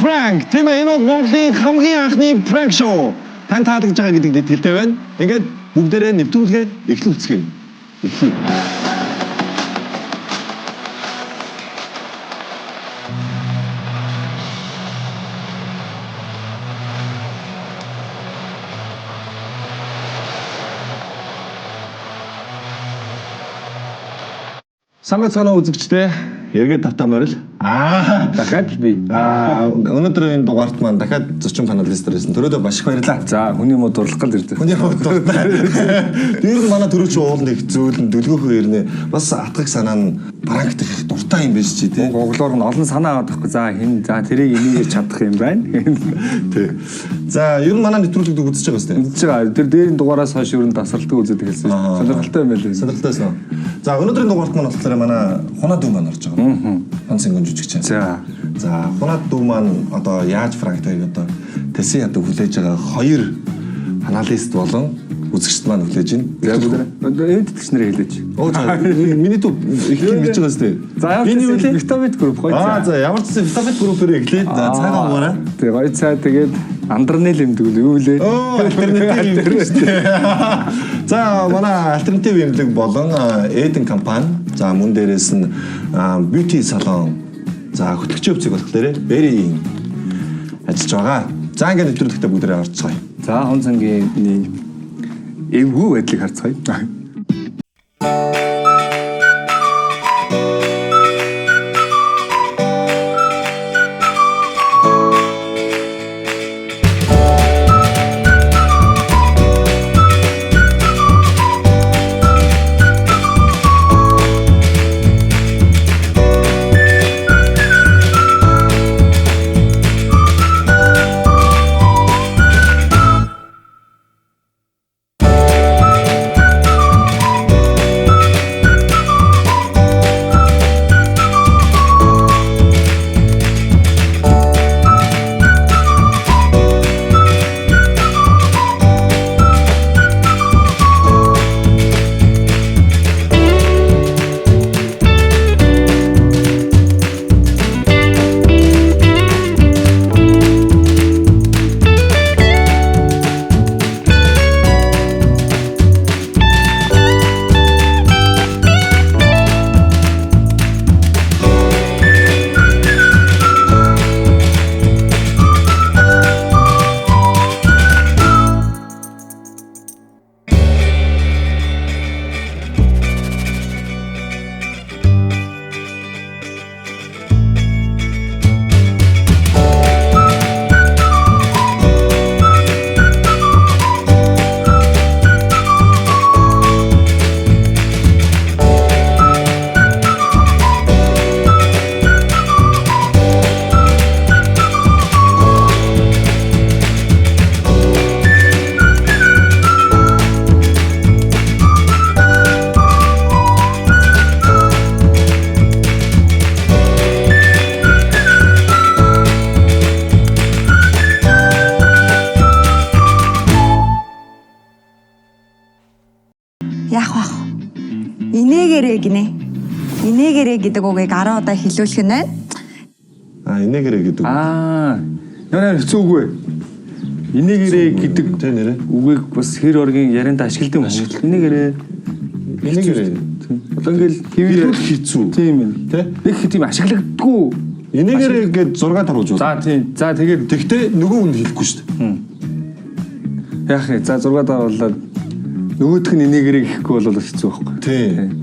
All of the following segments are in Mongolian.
Prank. Тийм ээ, энэ бол Монголын хамгийн анхны prank show. Тань таалагдж байгаа гэдэгт итгэлтэй байна. Ингээд бүгдээрээ нэвтрүүлгээд эхлүүлцгээе. Самбат цаана үзэгчтэй эргээд тавтаамаар л дахиад би өнөөдөр энэ дугаарт маань дахиад зочин панелистээр ирсэн. Төрөөдөө маш их баярлалаа. за хүний мод дурлах гал ирдэг. Хүний хувьд дээр нь манай төрөөч уулын их зөөлөн дүлгөөхөө ирнэ. Бас атгах санаа нь пранкт их дуртай юм биш чи тий. Гоглоор нь олон санаа аваад байхгүй. За хин за тэрийг энийг чадах юм байна. Тий. За ер нь манай нэвтрүүлэгт үзэж байгаа сте. Үзэж байгаа. Тэр дээрийн дугаараас хойш ер нь тасралтыг үзээд эхэлсэн. Сонирхолтой юм байлээ. Сонирхолтойс нөө. За өнөөдрийн дугаарт маань болохоор манай хунаа дүү маань орж байгаа. Онцгой жүжигч. За хунаа дүү маань одоо яаж пранктайг одоо тэсийн ядуу хүлээж байгаа хоёр аналист болон үзэгчд маань хүлээж байна. За энд тэтгэж нэрээ хэлээч. Оо за миний дүү их юм гэж байгаа сте. За энэ үл Витамит групп гоё. За ямар ч Витамит группээр эхлээд цаагаа угаараа. Тэгээ гоё цаа тэгээд Андернел юмдаг үл юу лээ. Альтернатив юм шүү дээ. За манай альтернатив юмдаг болон Эден компани. За мөн дээрээс нь beauty salon. За хөтлөгчөө бүцэг болохоор Berry ажиллаж байгаа. За ингээд нэвтрүүлэгтээ бүгдээрээ орцгоё. За он цангийн эвгүй байдлыг харцгаая. Инээгэрээ гэдэг үгийг 10 удаа хэлүүлэх нь байна. Инээгэрээ гэдэг. Яна хэцүү үгүй. Инээгэрээ гэдэг үгийг бас хэр оргийн ярианд ашигладаг юм шиг. Инээгэрээ. Одоо ингээл хэвээр хэцүү. Тийм ээ. Тэ? Нэг тийм ашиглагддаггүй. Инээгэрээ гээд 6 тарууж байна. За тийм. За тэгээд тэгтээ нөгөө хүн хэлэхгүй шүү дээ. Яах вэ? За 6 таруулаад нөгөөх нь инээгэрээ гэхгүй бол хэцүү байхгүй. Тийм.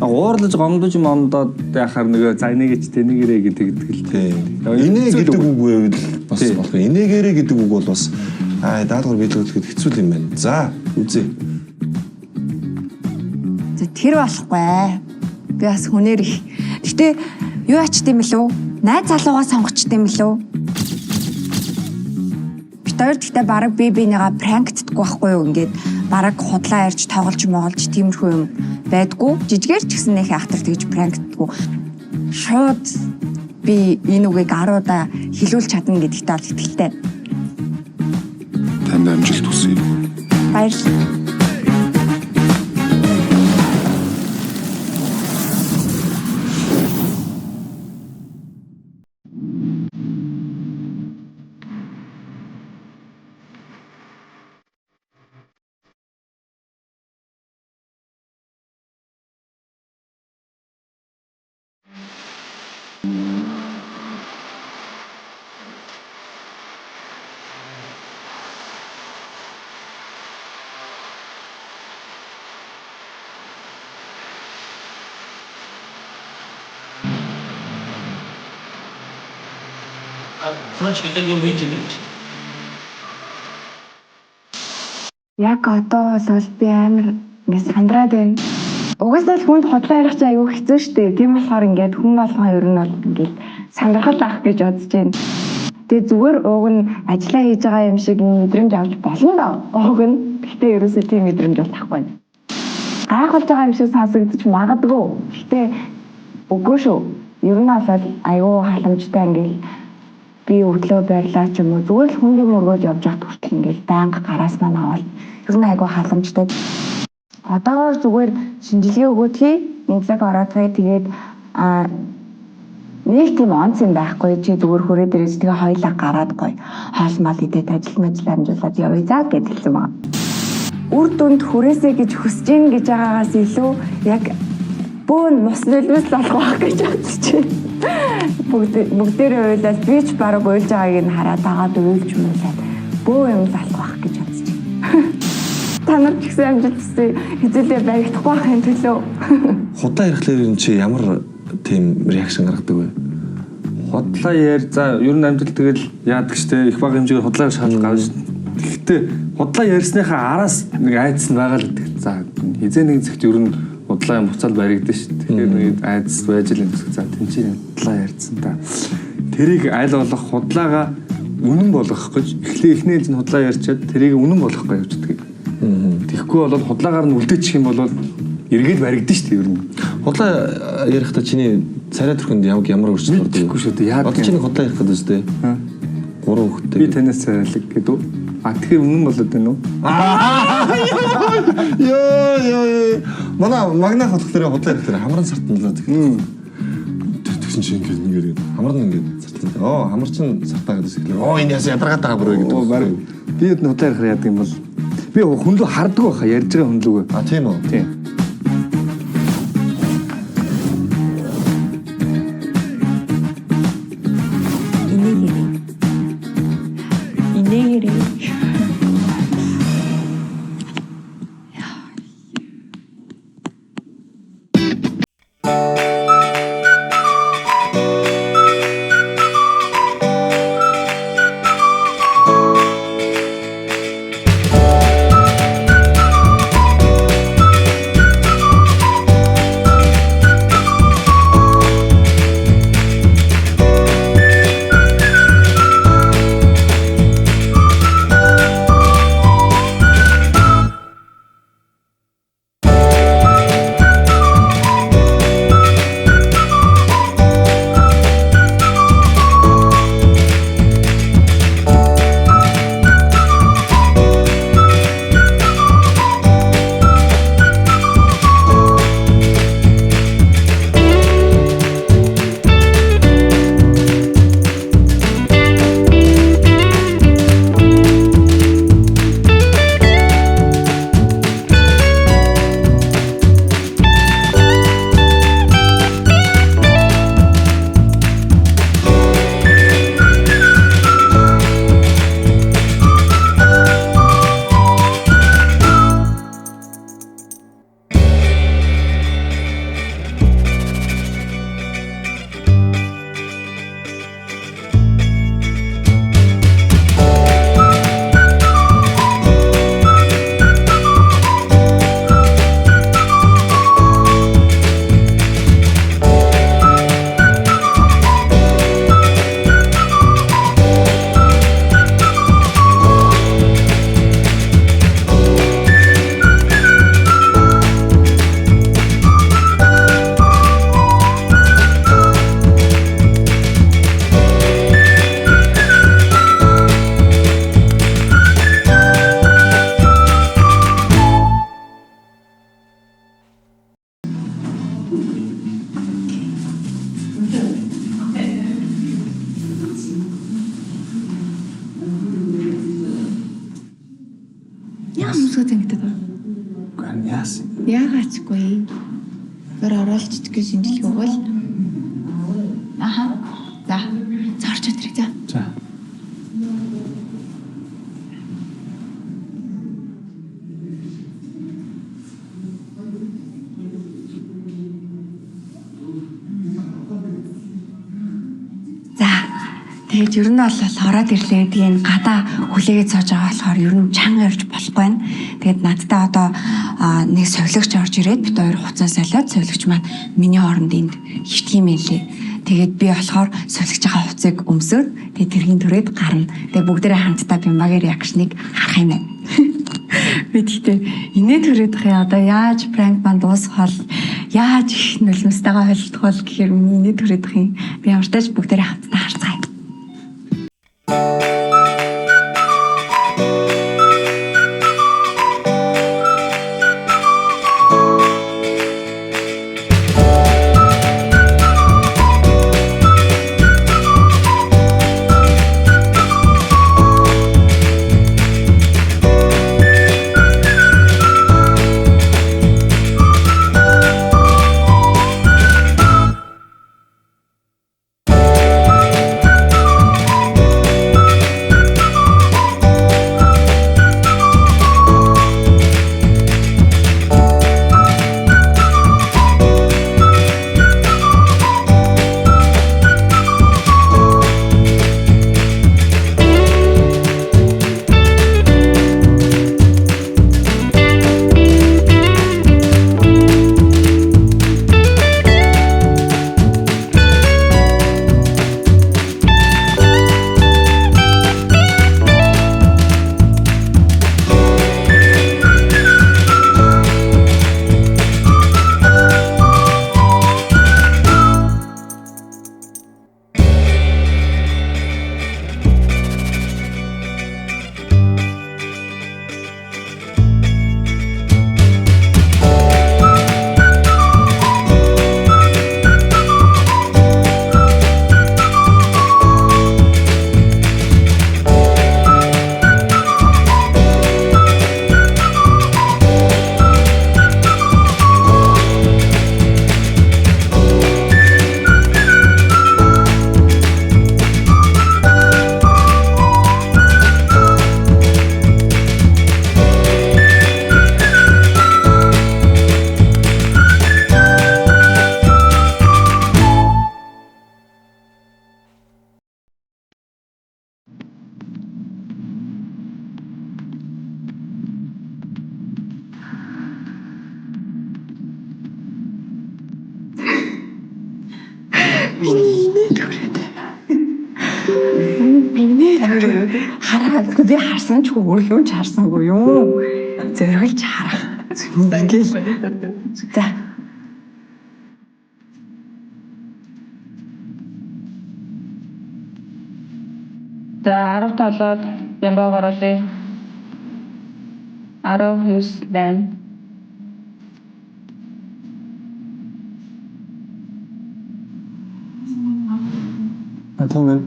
Уурлаж гомдож момдоод яхаар нөгөө за инээгээч тэнэгэрээ гэдэг л тийм. Инээ гэдэг үг байвал бас болох. Инээгэрээ гэдэг үг бол бас даалгавар биелүүлэхэд хэцүү юм байна. За үзье. Тэр болохгүй. Би бас хүнээр их. Гэтэ юу ачт юм бэлүү? Найз залуугаа сонгочт юм бэлүү? Бид хоёр гэхдээ бараг бинийгаа пранктдаггүй байхгүй юу? Ингээд бараг худлаа ярьж тоглож моголж тиймэрхүү юм байдгүй. Жижигээр ч гэсэн нэг ахтар тэгж пранктдаггүй. Шууд би энэ үгийг 10 удаа хэлүүлж чадна гэдэгт бол итгэлтэй. Танд амжилт хүсье. Баярлалаа. Яг одоо бол би амар ингээд сандраад байна. Угаасаа л хүнд худлаа ярих чинь аюу хэцүү шүү дээ. Тийм болохоор ингээд хүн болгон ер нь бол ингээд сандрахад авах гэж бодож байна. Тэгээ зүгээр ууг нь ажиллаа хийж байгаа юм шиг мэдрэмж авч болно доо. Ууг нь гэхдээ ерөөсөө тийм мэдрэмж бол авахгүй байна. Гайхалж байгаа юм шиг сонсогдож магадгүй. Гэхдээ үгүй шүү. Ер нь бол аюу халамжтай ингээд би өглөө байрлаа ч юм уу зүгээр л хүндрэг мөргөөж явж байхад хүртэл ингээд байнга гараас маань аваад ер нь аюу халамжтай. Одоо зүгээр шинжилгээ өгөөдгий нэг цаг ороодгий тэгээд нэг тийм онц юм байхгүй чи зүгээр хүрээ дээрээс тэгээ хоёлаа гараад гоё хоол мал идээд ажил амжуулаад явъя заа гэж хэлсэн байна. Үр дүнд хүрээсэй гэж хүсэж гин гэж байгаагаас илүү яг бөөн мус нөлөөс болох байх гэж бодож байна. Бүгдээрээ уйлаад би ч бараг уйлж байгааг нь хараад тагаад уйлж муулаад бөө юм залах байх гэж бодож байна. Та нар ч гэсэн амжилт хүсье. Хэзээ баригдахгүй байхын төлөө. Худлаа ярихлаар энэ чи ямар тийм реакшн гаргадаг вэ? Худлаа яар за ер нь амжилт тэгэл яадаг штэ их бага хэмжээгээр худлаа шалж гавж. Гэхдээ худлаа ярьсныхаа араас нэг айдас нь байгаа л гэдэг. За хизээ нэг зэгт ер нь худлаа буцаал баригдсан шүү. Тэгэхээр нэг айдас байж л юм гэсэн. За тэнцээ худлаа ярьсан та. Тэрийг аль болох худлаагаа үнэн болгох гэж эхнээ л худлаа ярьчаад тэрийг үнэн болгохгүй явждаг. Тэгэхгүй бол худлаагаар нь үлдээчих юм бол эргээд баригдсан шүү дээ ер нь. Худлаа ярихдаа чиний царай төрхөнд ямар өөрчлөлт ордог вэ? Тэгэхгүй шүү дээ. Яагаад одоо чиний худлаа ярих гэдэг үстэй. 3 хүүхэдтэй. Би танаас царайлаг гэдэг үү? Тэгэхээр үнэн болоод байна уу? Ёо. Манай магнах болохоор худлаа ярих дээр хамран сартналаа гэх. Тэгсэн чинь ингээд хамран ингээд сартлаа. Хамар чин сартаа гэдээс ихээр энэ яс ядаргаад байгаа бүрээ гэдэг. Би худлаа ярих яадаг юм бол би хүнлүү харддаг байхаа ярьж байгаа хүнлүүгээ. Тийм үү? Тийм. Яамсгаа зангидаг ба. Яасан? Яагаачихгүй. Гэр оролцож гэж шинжилгээ өгвөл. Аха. За. Зарч өдрийг за. За. За. Тэгээд Тэгээд ер нь бол ороод ирлээ. Тэгээд гадаа хүлээгээд сууж байгаа болохоор ер нь чанга ирж болохгүй байна. Тэгээд надтай одоо нэг совилогч орж ирээд бид хоёр хуцаа солиод совилогч маань миний хооронд энд хөвтгийм байлээ. Тэгээд би болохоор совилогчийн хуцыг өмсөөд тэгээд тэргийн түрээд гарна. Тэгээд бүгдээрээ хамтдаа Бямбагийн реакшныг харах юм байна. Би тэгтээ инээ түрээд хэ одоо яаж пранк банд дуусгах бол яаж их нулимстайгаа холилдох бол гэхээр инээ түрээд хэ би ямартайч бүгдээрээ хамтдаа харцгаая. Миний хараад би харсан ч өөр юм ч харсангүй юу. Зөргөлж харах. Ингээл. За. За 10 талаад Бямба гараалээ. 19 8 Атомын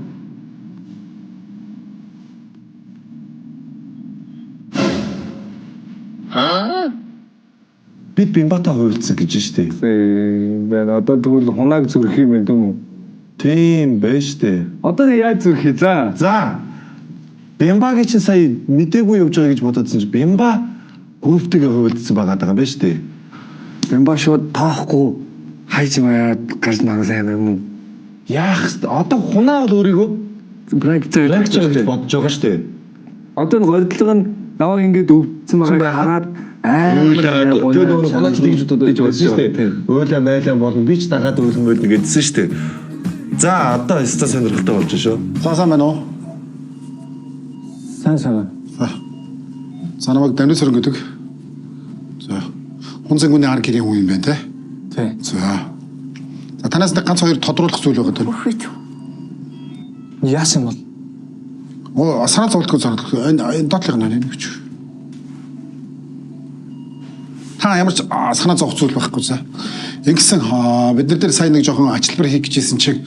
Бид Бямбатай хувилцсан гэж штэ. байна. Одоо тэгвэл хунааг зүрх юм байна үү? Тийм байж штэ. Одоо яаж зүрхээ за? За. Бямбагийн чинь сая мдээгүй явж байгаа гэж бодоодсэн чинь Бямба гүрвтэйгээ хувилцсан байгаа даа байж штэ. Бямба шууд тоохгүй хайж маяад гарч маргал сайн юм уу? Яах вэ? Одоо хунаа бол өөрийгөө Пранк пранк гэж бодож байгаа штэ. Одоо н горилго нь намайг ингэж өвдсөн байгааг хараад Тэгээд нөгөө хонооч тэгж бодож штэ. Ойлаа майлаа болно би ч дагаад өөлмөл нэгдсэн штэ. За одоо өстө сонирхолтой болж шүү. Сайн байна уу? сайн. За намайг Дамир Сөрөн гэдэг. За. Хунзангууны ар гэрийн хүн юм байна те. Тий. За. За танаас нэг ганц хоёр тодруулах зүйл байгаа даа. Яасан бол? Оо санаа зовлтгүй зарлах. Энэ доотлих наа нэг ч. Та ямар ч санаа зовх зүйл байхгүй за. Ингэсэн бид нар дээр сайн нэг жоохон ажилбар хийх гэжсэн чиг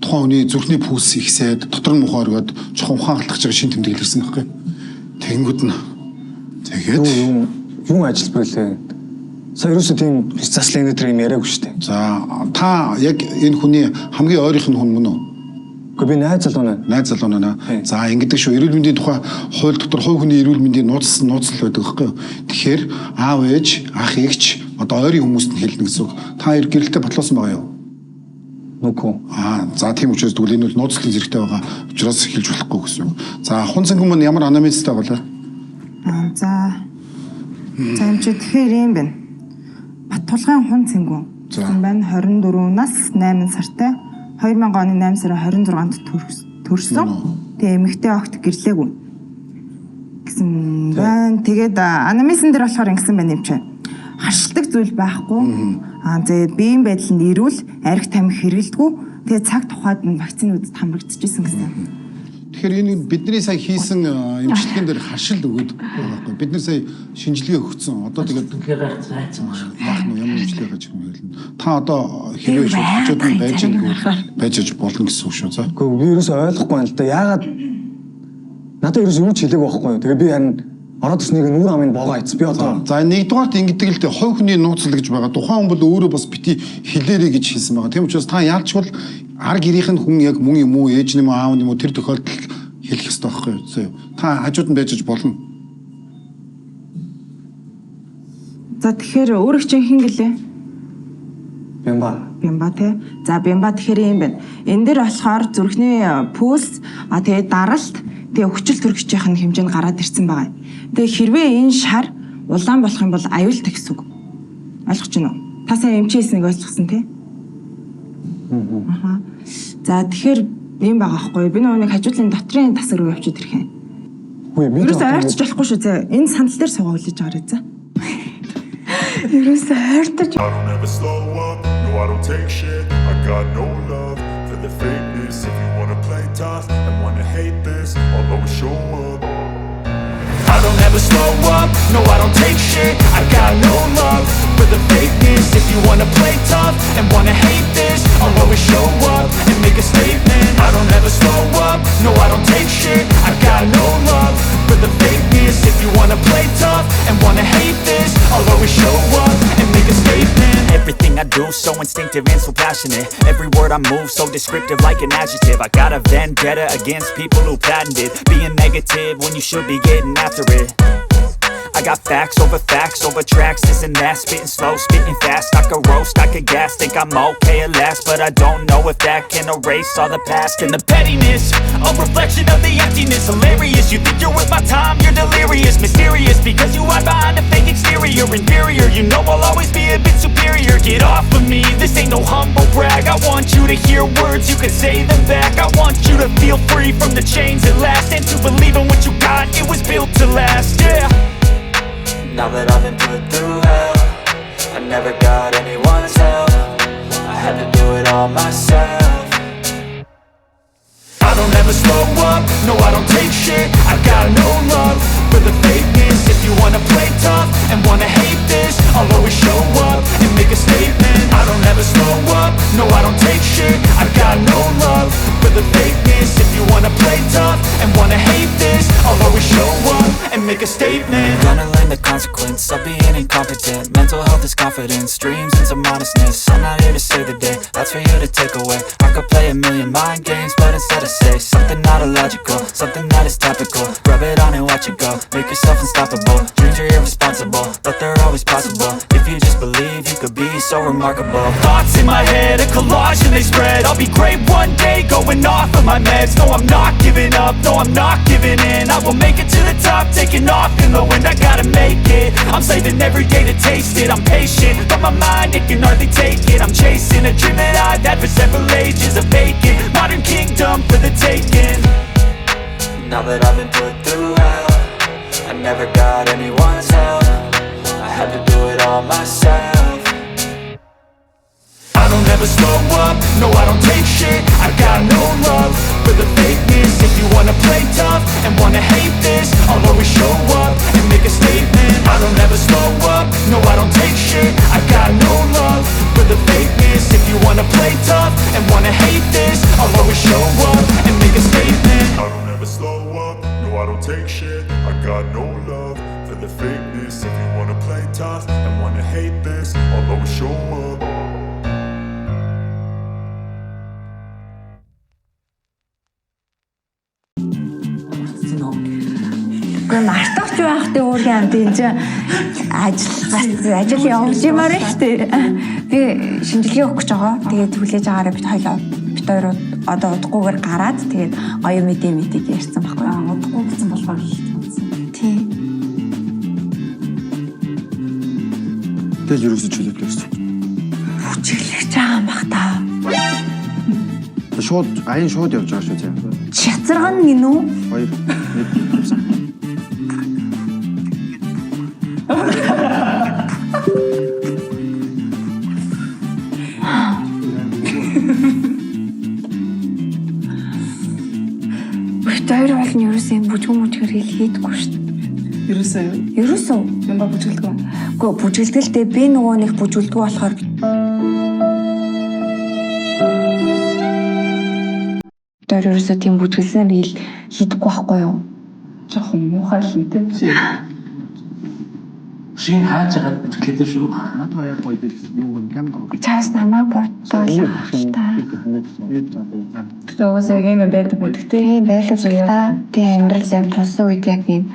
тухайн хүний зүрхний пульс ихсээд дотор нь мухаа оргоод жоохон ухаан алдах гэж шин тэмдэг илэрсэн байхгүй. Тэнгүүд нь тэгээд юм ажилбар лээ. Сая юусэн тийм заслын өнөдөр юм яриаггүй шүү дээ. за та яг энэ хүний хамгийн ойрынх нь хүн мөн үү? Гэхдээ би найз залуу наа. Найз залуу наа. За ингэдэг шүү. Эрүүл мэндийн тухай хууль дотор хувь хүний эрүүл мэндийн нууцлал байдаг байхгүй юу? Тэгэхээр аав ээж, ах эгч одоо ойрын хүмүүст нь хэлнэ гэсэн үг. Та хоёр гэрэлтэй батлуулсан байгаа юу? Нүкүү. За тийм учраас тэгвэл энэ бол нууцлалын зэрэгтэй байгаа учраас хэлж болохгүй гэсэн юм. За хун цэнгэн мань ямар анамнезтэй болоо? За юм чи тэгэхээр юм байна. Баттулгын хун цэнгэн. За. Энэ байна 24-наас 8 сартай 2000 оны 8 сарын 26-нд төрсөн. Тэгээ эмэгтэй огт гэрлээгүй. Гэсэн байна. Тэгээд анамнезэн дээр болохоор ингэсэн байна юм чи. Харшилдаг зүйл байхгүй. Тэгээд биеийн байдал нь эрүүл, арх тамхи хэрэглэдэггүй. Тэгээд цаг тухайд нь вакцинууд хамрагдчихсэн гэсэн. Тэгэхээр энэ бидний сая хийсэн эмчилгээнд дээр харшилд өгöd байгаа байхгүй. Бид нар сая шинжилгээ өгсөн. Одоо тэгээд яах нь ямар эмчилгээ гэж юм хэлнэ. Та одоо хэрвээ шууд хажууд нь байж болно гэсэн үг шүү. За. Гэхдээ би ерөөсөй ойлгохгүй байна л да. Яагаад надад ерөөсөй юу ч хэлээгүй байхгүй юу. Тэгээ би харин ороод ирснийг нүүр амын богоо ийц. Би одоо За нэгдүгээрт ингэдэг л дээ хувь хүний нууцлал гэж байгаа. Тухайн хүн бол өөрөө бас бити хэлээрэй гэж хэлсэн байгаа. Тийм учраас та яалчвал ар гэрийнх нь хүн яг мөн юм уу, ээж нь юм уу, аав нь юм уу тэр тохиолдолд хэлэх ёстой байхгүй юу. Та хажууд нь байж болно. За тэгэхээр өөрөг чинь хин гэлээ? Бямба тий. За бямба тэгэхээр юм байна. Энэ дээр болохоор зүрхний пульс тэгээд даралт тэгээ хүчил төрөгчийнх нь хэмжээнд гараад ирсэн байгаа. Тэгээ хэрвээ энэ шар улаан болох юм бол аюултай гэсэн үг. Ойлгож байна уу? Та сайн эмчээснийг ойлгосон тий? За тэгэхээр юм байгаа байхгүй. Би нэг хажуудлын дотрын тасар руу явчихад ирэх юм. Ерөөсөө ойрч болохгүй шүү зэ. Энэ сандал дээр суугаа үлээж гараа за. Ерөөсөө ойртож. I don't ever slow up, no I don't take shit. I got no love for the fakeness. If you wanna play tough and wanna hate this, I'll always show up. I don't ever slow up, no I don't take shit. I got no love for the fakeness. If you wanna play tough and wanna hate this, I'll always show up and make a statement. I don't ever slow up, no I don't take shit. I got no love for the fakeness. If you wanna play tough and wanna hate this, I'll always show up and make a statement. Everything I do so instinctive and so passionate. Every word I move so descriptive like an adjective. I got a vendetta against people who patented being negative when you should be getting after it. I got facts over tracks, this and that. Spitting slow, spitting fast. I could roast, I could gas. Think I'm okay at last, but I don't know if that can erase all the past. And the pettiness, a reflection of the emptiness. Hilarious, you think you're worth my time, you're delirious. Mysterious, because you hide behind a fake exterior. Inferior, you know I'll always be a bit superior. Get off of me, this ain't no humble brag. I want you to hear words, you can say them back. I want you to feel free from the chains at last, and to believe in what you got, it was built to last, yeah. Now that I've been put through hell, I never got anyone's help. I had to do it all myself. I don't ever slow up, no I don't take shit. I got no love for the fakeness. If you wanna play tough and wanna hate this, I'll always show up and make a statement. I don't ever slow up, no I don't take shit. I got no love for the fakeness. If you wanna play tough and wanna hate this, I'll always show up and make a statement. Gonna learn the consequence of being incompetent. Mental health is confidence, dreams and some honestness. I'm not here to save the day, that's for you to take away. I could play a million mind games, but instead I say something not illogical, something that is topical. Rub it on and watch it go, make yourself unstoppable. Dreams are irresponsible, but they're always possible. If you just believe, you could be so remarkable. Thoughts in my head, a collage and they spread. I'll be great one day, going off of my meds. No, I'm not giving up, no, I'm not giving in. I will make it to the top, taking off in the wind. I gotta make it, I'm saving every day to taste it. I'm patient, but my mind, it can hardly take it. I'm chasing a dream that I've had for several ages. A vacant, modern kingdom for the taking. Now that I've been put through hell, I never got anyone's help. I had to do it all myself. I don't ever slow up, no I don't take shit. I got no love for the fakeness. If you wanna play tough and wanna hate this, I'll always show up and make a statement. I don't ever slow up, no I don't take shit. I got no love for the fakeness. If you wanna play tough and wanna hate this, I'll always show up and make a statement. I don't ever slow up, no I don't take shit. I got no love for the fakeness. If you wanna play tough and wanna hate this, I'll always show up. Гэхдээ мартагч байхдаа өөр юм тийм чи ажил явж юмаар шүү дээ. Би шинжилгээ өгөх гэж байгаа. Тэгээд хүлээж аваараа бид хоёр одоо удахгүйгээр гараад тэгээд оюу мэдээ ярьсан байхгүй. Удахгүй гэсэн болохоор хэлсэн. Тийм. Тэгэл ерөөсөж чөлөөтэй. Бүжиглэж байгаа юм бах та. Шууд шууд явж байгаа шүү дээ. Шацарган гинүү? 2 2 бол нь ерөөсөө юм бүжгүр хийдэггүй шүү дээ. Ерөөсөө юм ба бүжгэлдэг. Гэхдээ бүжгэлдэлтэй би нөгөө нэг бүжгэлдэг болохоор тэр ерөөсөө тийм бүжгэлсэн хийдэггүй байхгүй юу? Жохон муухай л үнтэй. Шин хааж байгаа бүжгэлтэй шүү. Надад яг гоё дээ. Юу юм камер. Чаас намайг бодтоо та. Төөсөө юм байдаг бүдэгтэй. Тийм байлаа заяа. Тийм амьдрал яг тулсан үед яг юм.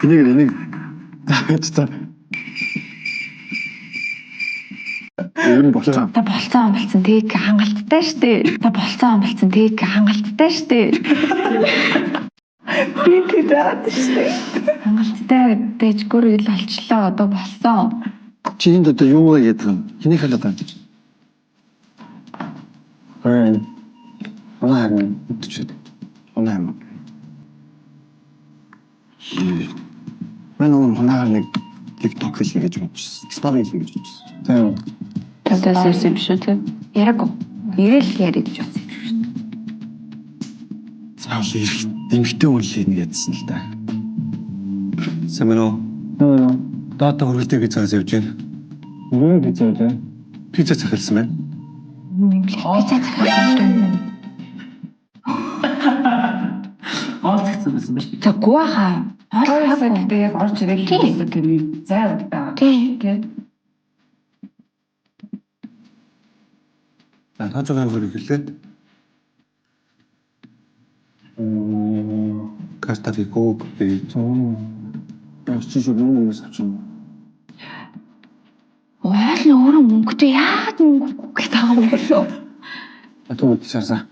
Энийг та ер нь болцоо. Та болцсон тэгээд хангалттай штэ. Би тэгээд штэ. Хангалттай дэжгүр ил олчлоо одоо болсон. Чи энд одоо юу вэ гэдэг юм? Хэнийг халаад байна? Онаа үтчихэд. Онаа. Мен онаа нэг TikTok хийж бодчихсон. Story хийж бодчихсон. Тийм. Тадаас ирсэн биш үү те? Яраг. Ирэл яриг гэж бодсон. Заавал ирэх эмхтэй үнэлээ гэдсэн л да. Сэмэнэ. Дата хөргөлтэй гэж цаас явж байна. Юу гэж вэ? Пицца захилсан байна. Пицца захилсан. Оолцсон байсан биш. Тэггүй хаа. Хоёрсаа би яг орж ирэх гэсэн тийм зай байгаа. Тийм. Та зөвхөн хөргөлээ. Кастафи коок би. Чи шүү юм авчихсан. Ойл өөрөө мөнгөтэй яагаад мөнгө гэдэг юм бэ? Атууд шарса.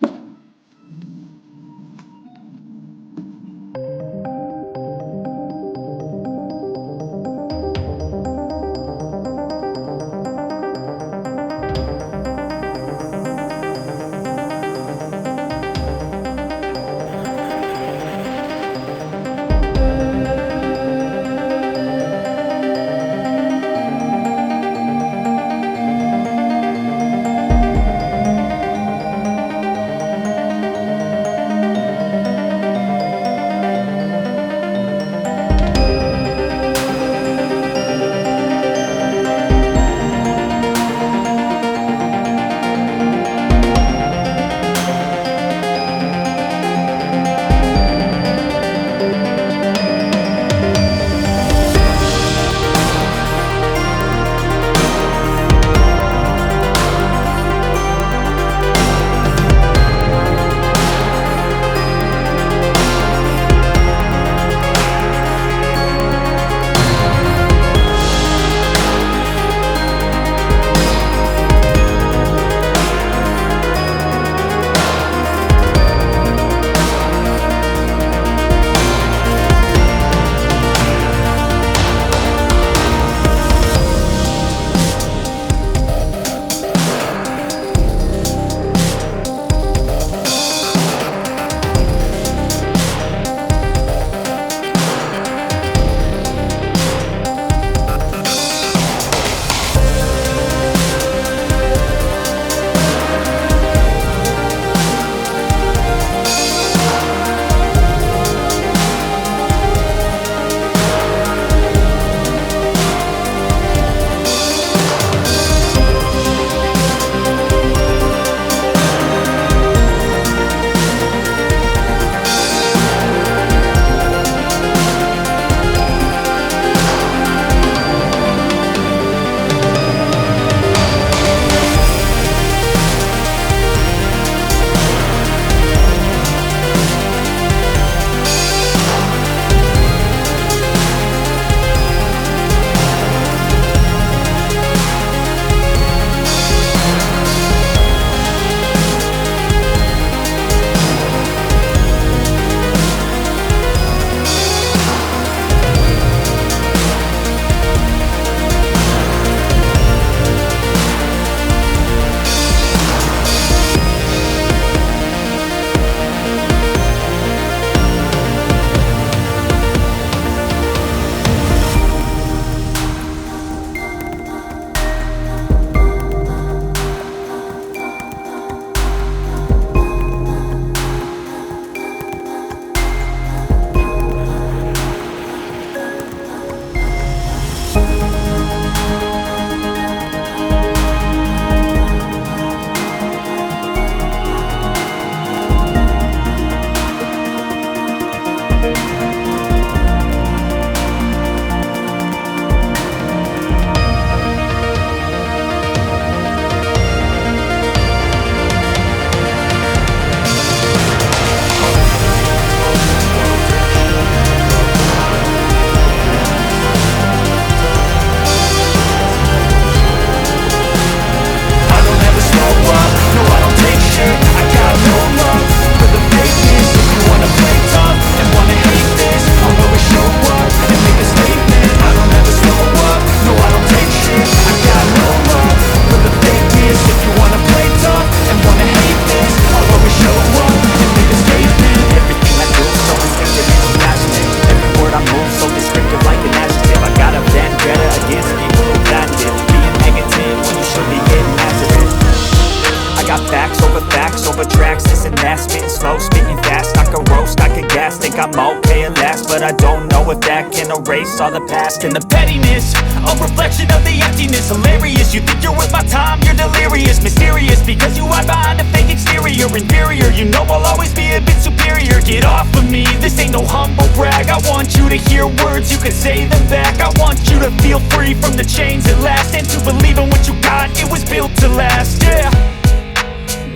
I'm okay at last, but I don't know if that can erase all the past. And the pettiness, a reflection of the emptiness. Hilarious, you think you're worth my time, you're delirious. Mysterious, because you hide behind a fake exterior. Inferior, you know I'll always be a bit superior. Get off of me, this ain't no humble brag. I want you to hear words, you can say them back. I want you to feel free from the chains at last, and to believe in what you got, it was built to last, yeah.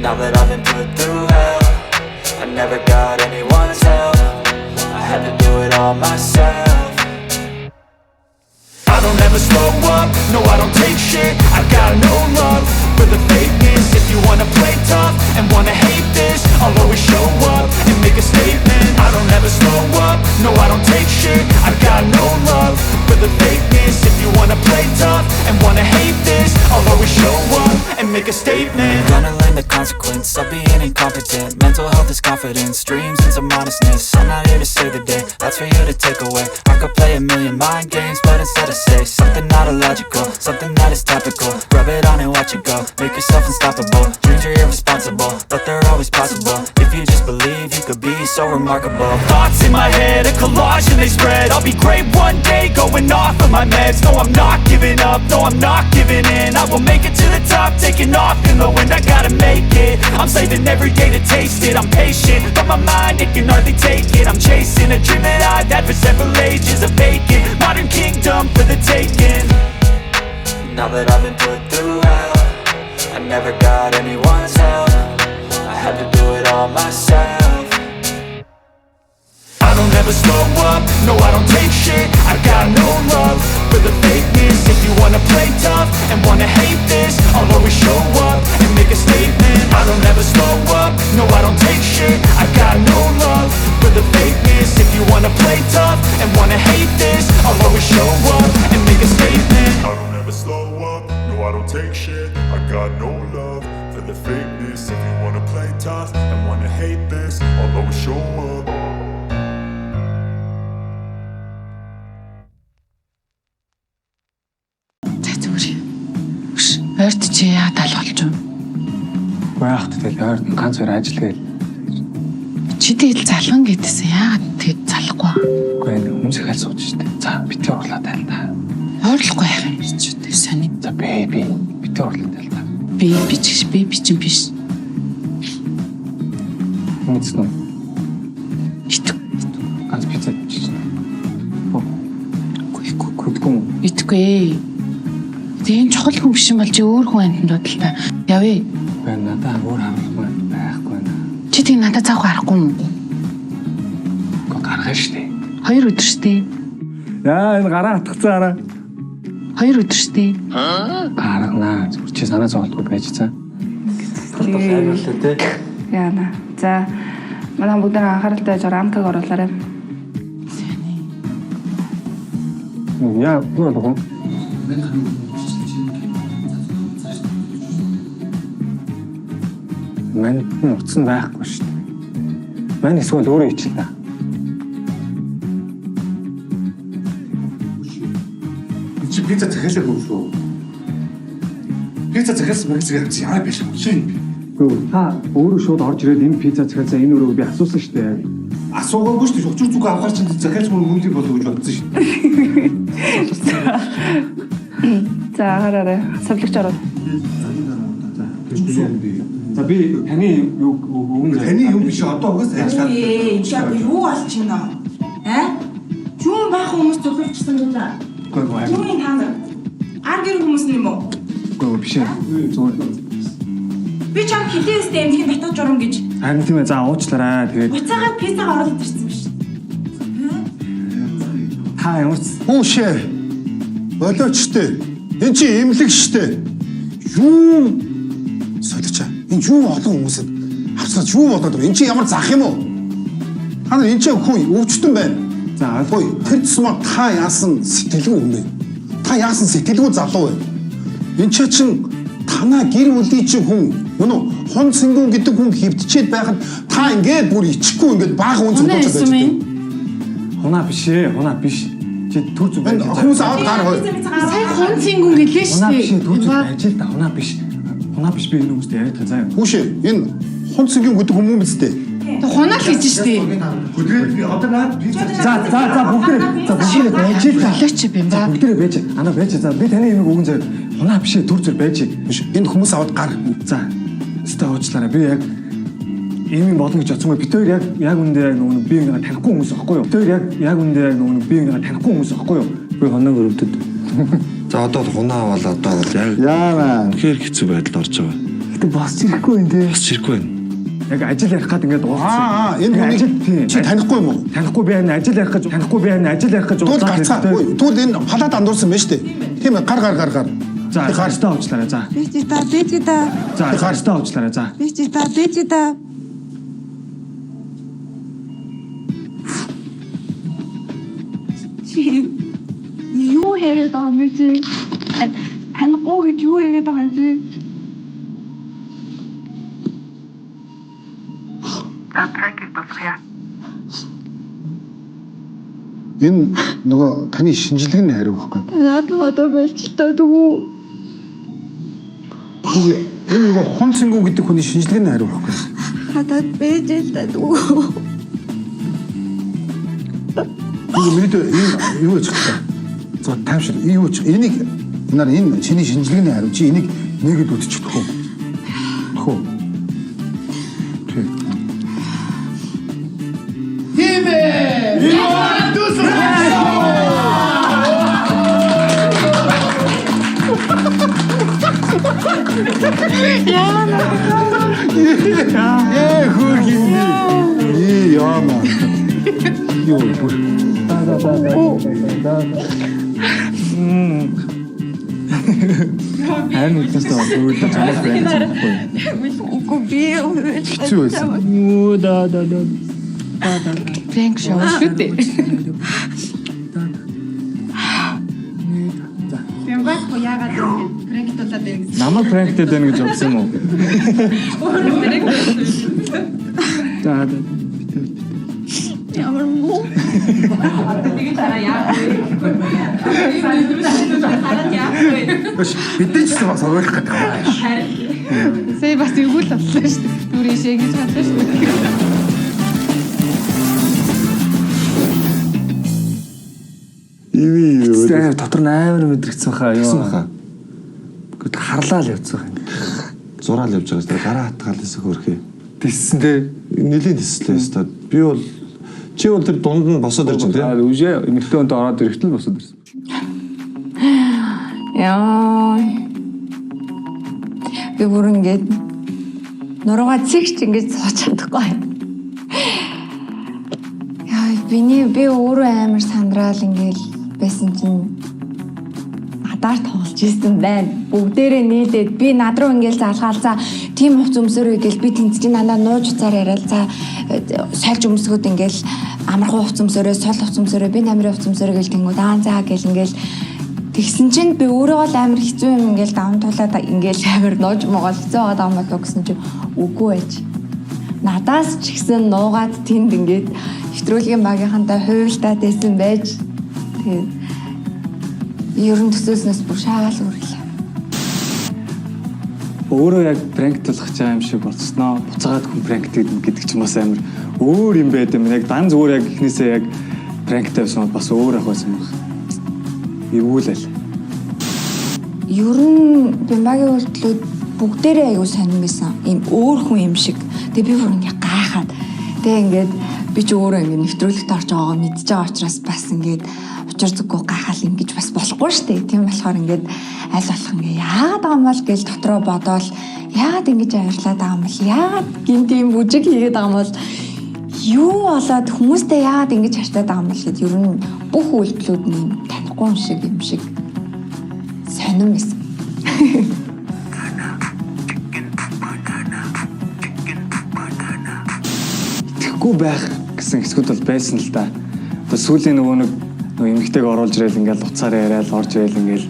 Now that I've been put through hell, I never got anyone's help. I had to do it all myself. I don't ever slow up, no I don't take shit. I got no love for the fakeness. If you wanna play tough and wanna hate this, I'll always show up and make a statement. I don't ever slow up, no I don't take shit. I got no love for the fakeness. If you wanna play tough and wanna hate this, I'll always show up and make a statement. Gonna learn the consequence of being incompetent. Mental health is confidence, dreams and some honestness. I'm not here to save the day, that's for you to take away. I could play a million mind games, but instead I say something not illogical, something that is topical. Rub it on and watch it go, make yourself unstoppable. Dreams are irresponsible, but they're always possible. If you just believe, you could be so remarkable. Thoughts in my head, a collage and they spread. I'll be great one day, going off of my meds. No, I'm not giving up, no, I'm not giving in. I will make it to the top, taking off in the wind. I gotta make it, I'm saving every day to taste it. I'm patient, but my mind, it can hardly take it. I'm chasing a dream that I've had for several ages. A vacant, modern kingdom for the taking. Now that I've been put through hell, I never got anyone's help. I had to do it all myself. I don't ever slow up, no I don't take shit. I got no love for the fakeness. If you wanna play tough and wanna hate this, I'll always show up and make a statement. I don't ever slow up, no I don't take shit. I got no love for the fakeness. If you wanna play tough and wanna hate this, I'll always show up and make a statement. I don't ever slow up, no I don't take shit. I got no love for the fakeness. If you wanna play tough and wanna hate this, I'll always show up. Ойрт чи яа тал болж юм. Байхт тэгэл ойр ганц хоёр ажил гээл. Чи тэгэл залган гэдээсээ яагаад тэг залахгүй. Үгүй ээ хүмүүс их аль сууж штэ. За битээ урлаа тайлаа. Ойрлохгүй яах юм чи үү сони. За бэби битээ урлаа тайлаа. Би чинь биш. Мэдсэн үү? Итг. Ганц пицца чи. Гүн. Итгэхгүй. Тийм чухал хүн биш юм бол чи өөр хүн амьтанд бодлоо. Явъя. Байна надаа өөр харахгүй байхгүй байна. Чи тийм надад цаах харахгүй юм. Гоо гаргана штэ. 2 өдөр штэ. Яа энэ гараа атгцсан араа. 2 өдөр штэ. Гаргана. Зүгээр чи санаа зовлтгүй байж цаа. Хайрлалаа те. Яана. За манай бүгд анхааралтай жоо рамкаг оруулаарай. Яа гоо. Мань утсан байхгүй шүү дээ. Мань эсвэл өөрөө ичил та. Чи пицца захиалаагүй юм шүү. Пицца захиалсан мэгзэг чи яа биш юм чи. Гүү та өөрөө шууд орж ирээд энэ пицца захиалсан энэ өрөөг би асуусан шүү дээ. Асуугаагүй шүү дээ. Учир зүг авахар чинь захиалсан мөнгөний болов гэж бодсон шүү дээ. За хараарай. Савлагч ороо. За би таны юу өгөн Таны юм биш одоо угаас ажиллаад. Яа юу болж байна? Чүн баах хүмүүс зөвлөжсөн гэж байна. гоо Чүн таанар. Аргэр хүмүүс юм уу? гоо биш ээ. Зүгээр. Би чам хилээстэй эмнэлгийн дотоод журам гэж. Харин тийм ээ за уучлаарай. Тэгээд Буцаагаад пиццаг оруулаад ирсэн биш. та ямар ч Хүүшээ. Болоочтой. Энд чи эмнэлэг штэ. Юу? Соличаа. Энд юу олон хүмүүсэд авсаж юу болоод байна? Энд чи ямар зах юм уу? Та нар энд чи хүн өвчтөн байна. за Ой, тэр тусмаа та яасан сэтгэлгүй юм бэ? Та яасан сэтгэлгүй залуу вэ? Энд чинь танаа гэр бүлийн чинь хүн өнөө хон сэнгүүн гэдэг хүн хөвдчихэд байхад та ингээд бүр ичихгүй ингээд бага хүн зөвлөж байж. хунаа биш ээ. Хунаа биш. Чи төр зүг байж. Хүмүүс аваад гар. Сайн хон цэнгүн гэлээ Хунаа биш штэ. төр зүг байж л та хунаа биш. Хунаа биш би энэ хүмүүстэй яриад байгаа заа. Хүүшээ энэ хон сэнгүүн гэдэг хүн юм биз дээ. Хунаал гэж штий. За бүгдээ байж л та. Болооч юм ба. Бүгдээ байж. Ана байж. За би таны имийг өгөн зэрэг хунаа бишээ төр зэр байж. Энэ хүмүүс аваад гар. За. Өстө уучлаарай. Би яг ийм болно гэж бодсонгүй. Бид хоёр яг үндэ яг нөгөө би ингээ танихгүй хүмүүс аахгүй юу? Бид хоёр яг үндэ яг нөгөө би ингээ танихгүй хүмүүс аахгүй юу? Би хоноог өрөвдөд. За одоо хунаа аваад одоо яг Яана. хэр хэцүү байдалд орж байгаа. Гэтэ босч ирэхгүй юм тий. Бас чирхгүй байна. Яг ажил ярих гад ингээд уулзсан. Энэ хүний чи танихгүй юм уу? Танихгүй би энэ ажил ярих гэж Тэгвэл гарцаа. Тэгвэл энэ халаад андуурсан байна шүү дээ. Тийм ээ, гар. За гарстаа уучлаарай. За. Бэжита. За гарстаа уучлаарай. За. Бэжита. Юу хийгээд байгаа юм бэ? Танихгүй гэж юу хийгээд байгаа юм бэ? Энэ нөгөө таны шинжилгээний хариу байхгүй. Одоо болчихлоо дүү. Энэ нөгөө хонцонгоо гэдэг хүний шинжилгээний хариу байхгүй. Хатад бэжита дүү. Миний юу ч гэсэн. За таашир юу ч энийг энэ чиний шинжилгээний хариу чи энийг нэгэд үтчихдэггүй. Хөө. Яна. Юу бүр. Айн үтнээс тоо өөртөө чамаас байна. Үгүй би Хэцүү байсан. Пранк шоу шүү дээ. Намайг пранктэй байна гэж бодсон юм уу? За. ямар муу. Бидний ч бас ойлгох гэдэг байна. Сая бас эвгүй л боллоо шүү дээ. Түрээ шээ гэж бодлоо шүү дээ. Ивээ дотор нь амар мэдрэгдсэн хаа юу. Хаа. Гэт харлаа л явцсан юм. Зураал явж байгаа шүү. Гараа хатгаалсан хөрхий. Тиссэн те. Нэлийн тэслээ шүү. Би бол чи бол тэр дунд нь босоод ирж байна тийм. Үжээ эмэгтэйнд ороод ирэхтэл босоод ирсэн. Яа. Би бүр ингээд нуруугаа цэгч ингээд сууж чадахгүй. Яа, би өөрөө амар сандраал ингээд байсан чинь надаар тоглож ирсэн байна. Бүгдээрээ нийлээд би над руу ингээд залгаалцаа тийм хувц өмсөрөө гэл би тэнцэж надаа нууж уцаар яриад за сольж өмсгөөд ингээд амархан хувц өмсөрөө сол хувц өмсөрөө би намрын хувц өмсөрөө гэл тэнгүүд заа гэл ингээд тэгсэн чинь би өөрөө л амар хэцүү юм ингээд даван тулаад ингээд амар нууж могол хэцүү байгаа даа мөн гэсэн чинь үгүй байж. Надаас ч ихсэн нуугаад тэнд ингээд нэвтрүүлгийн багийнхантай хуйлтаад байсан байж. Тэгээд ерөн төсөөснөөс бүр шагаал үрлээ. Өөрөө яг пранк тулах чаа юм шиг болцсноо. Буцаагаад хүн пранк гэдэг ч бас амар өөр юм байд юм. Яг дан зүгээр яг ихнээсээ яг пранктай байсан бас өөр ах байсан юм. Эвгүүлэл. Ер нь бимбагийн үйлдэлүүд бүгдээрээ аягүй сонирн байсан. Ийм өөр хүн юм шиг. Тэгээ би бүр ингээ гайхаад. Тэгээ ингээд би ч өөрөө ингээ нэвтрүүлэгт орж байгаагаа мэдчихэж байгаа учраас бас ингээд учир зүггүй гайхал ингэж бас болохгүй шүү дээ. Тийм болохоор ингээд аль болох ингээ яагаад байгаа юм бол гэж дотроо бодоол яагаад ингэж авирлаад байгаа юм бол яагаад гинт юм бүжиг хийгээд байгаа юм бол юу болоод хүмүүстэй яагаад ингэж харьцаад байгаа юм бол гэд ер нь бүх үйлдэлүүд нь танихгүй юм шиг сонирн байсан. Тэгэхгүй байх гэсэн хэсгүүд бол байсан л да. Одоо сүүлийн нөгөө эмэгтэйг оруулж ирэл ингээл уцаараа яриад орж ирэл ингээл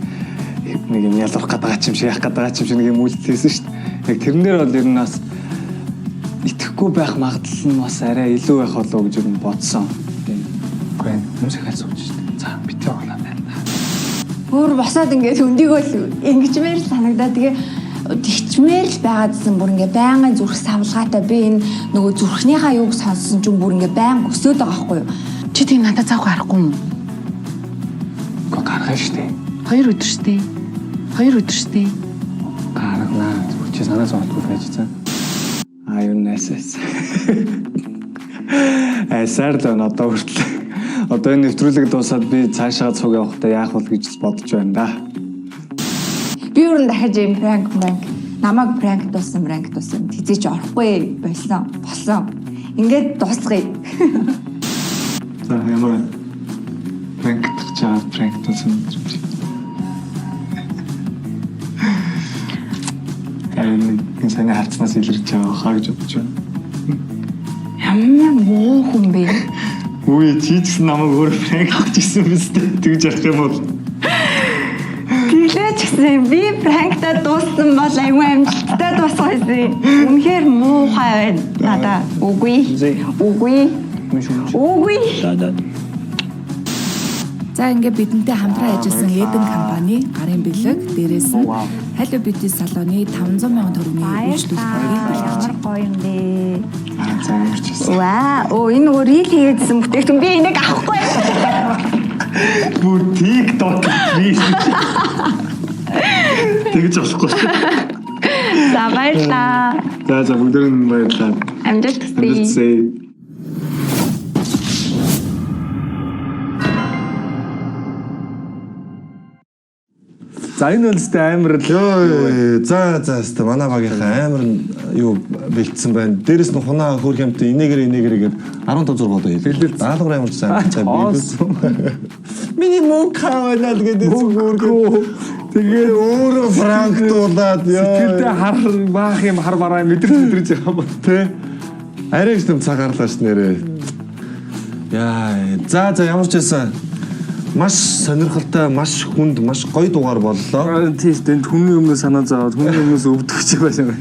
нэг юм ялах гэдэг ч юм шиг яах гэдэг ч юм шиг нэг юм үйлдэлсэн шүү дээ. Яг тэрнээр бол ер нь бас итгэхгүй байх магадлал нь бас арай илүү байх болов уу гэж ер нь бодсон. Үгүй ээ. Хүмүүс их хайцуулж шүү дээ. За битээ оглаа байна. Өөр босоод ингээд өндийгөө ингэж мээр санагдаа. Тэгээ тэгчмээр л байгаадсэн бүр ингээ байнгын зүрх савлгаатай би энэ нөгөө зүрхнийхаа юуг сонссон ч бүр ингээ байнга өсөөд байгаа байхгүй юу? Чи тэг надад цаах харахгүй юм. Гэхдээ гаргана шүү дээ. 2 өдөр шүү дээ. 2 өдөр шүү дээ. Гаргана. Зүгээр чи санаа зовхгүй байж цаа. Юу нэсэс. Айсаар л одоо хүртэл. Одоо энэ нэвтрүүлэг дуусаад би цаашаа цуг явахдаа яах вэ гэж бодож байна да. Би өөрөө дахиж юм пранк намайг пранк дуусан хизээч орохгүй болсон. Ингээд дуусгая. За ямар пранк дуусан. Энэ сайн харцнаас илэрч байгаа хаа гэж бодож байна. Ямар муу хүн бэ? Үгүй чи ч гэсэн намайг өөр пранк авч ирсэн биз дээ. Тэгж ярих юм бол Тэглэж гисэн би пранктаа дууссан бол аюу амжилттай дуусгасан. Үнэхээр муухай байна. Надаа үгүй. За ингээд бидэнтэй хамтран ажилласан Eden компани гарын бэлэг дээрээс нь Hello Beauty салоны 500 сая төгрөгийн үйлчлүүлгийг бэлтгэж Ямар гоё юм бэ? за ямарчсан. Вау, энэ нөгөө рил хийгээдсэн бүтээгдэхүүн би энийг авахгүй. Бүр TikTok виз. Тэгж болохгүй. За баярлаа. За бүгдээ баярлаа. Амжилт хүсье. За энэ үлстэй амар л За өстө манай багийнхаа амар юу бэлдсэн байна. Дээрэс нь хунаа хөрх юмтай инээгээр 15 зураг одоо хэлээ. Даалгавар ямар сайн бэлдсэн. Миний муухай байна л гэдэг зүгээр. Тэгээ өөрөө франк дуулаад сэтгэлдээ хар баах юм хар бараа мэдрэж байгаа юм те. арай их юм цагаарлаа ш нэрээ. Яа, за ямар ч байсан маш сонирхолтой, маш хүнд, маш гоё дугаар боллоо. Тийм дээ, хүний өмнө санаа зовоод, хүний өмнөөс өвдөгч байсан.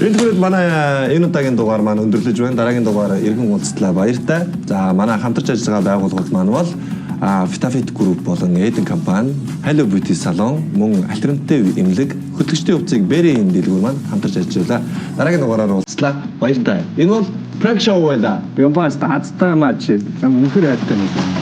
Энэ үед манай энэ удаагийн дугаар маань өндөрлөж байна. Дараагийн дугаар иргэн уулзтлаа баяртай. За манай хамтарч ажиллаж байгаа байгууллагууд маань бол Vitafit Group болон Eden компани, Hello Beauty салон, мөн альтернатив эмнэлэг, хөтлөгчдийн хувьцыг Berry-ийн дэлгүүр маань хамтарч ажиллаа. Дараагийн дугаараар уулзлаа. Баяртай. Энэ бол prank show байлаа. Би бас таацтай маач. Үнэхээр хайртай.